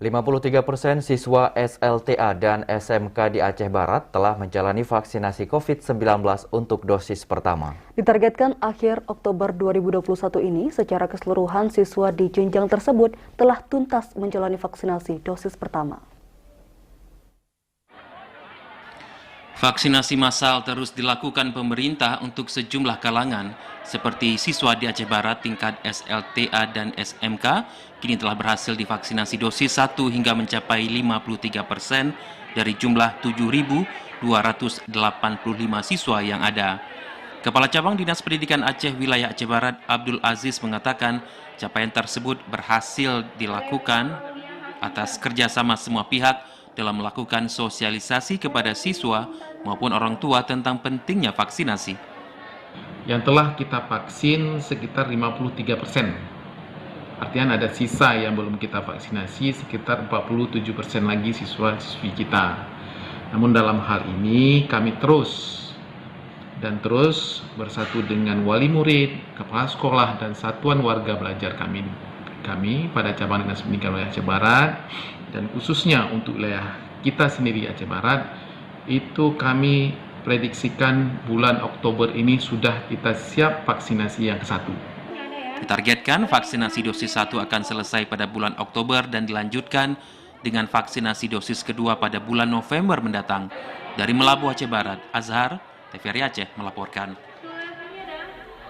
53% siswa SLTA dan SMK di Aceh Barat telah menjalani vaksinasi COVID-19 untuk dosis pertama. Ditargetkan akhir Oktober 2021 ini, secara keseluruhan siswa di jenjang tersebut telah tuntas menjalani vaksinasi dosis pertama. Vaksinasi massal terus dilakukan pemerintah untuk sejumlah kalangan, seperti siswa di Aceh Barat tingkat SLTA dan SMK, kini telah berhasil divaksinasi dosis 1 hingga mencapai 53% dari jumlah 7.285 siswa yang ada. Kepala Cabang Dinas Pendidikan Aceh Wilayah Aceh Barat, Abdul Aziz, mengatakan capaian tersebut berhasil dilakukan atas kerjasama semua pihak dalam melakukan sosialisasi kepada siswa maupun orang tua tentang pentingnya vaksinasi. Yang telah kita vaksin sekitar 53%. Artinya ada sisa yang belum kita vaksinasi sekitar 47% lagi siswa-siswi kita. Namun dalam hal ini kami terus bersatu dengan wali murid, kepala sekolah dan satuan warga belajar kami pada cabang Dinas Pendidikan Wilayah Aceh Barat, dan khususnya untuk wilayah kita sendiri Aceh Barat, itu kami prediksikan bulan Oktober ini sudah kita siap vaksinasi yang ke-1. Ditargetkan vaksinasi dosis 1 akan selesai pada bulan Oktober dan dilanjutkan dengan vaksinasi dosis kedua pada bulan November mendatang. Dari Melabu, Aceh Barat, Azhar, TVRI Aceh melaporkan.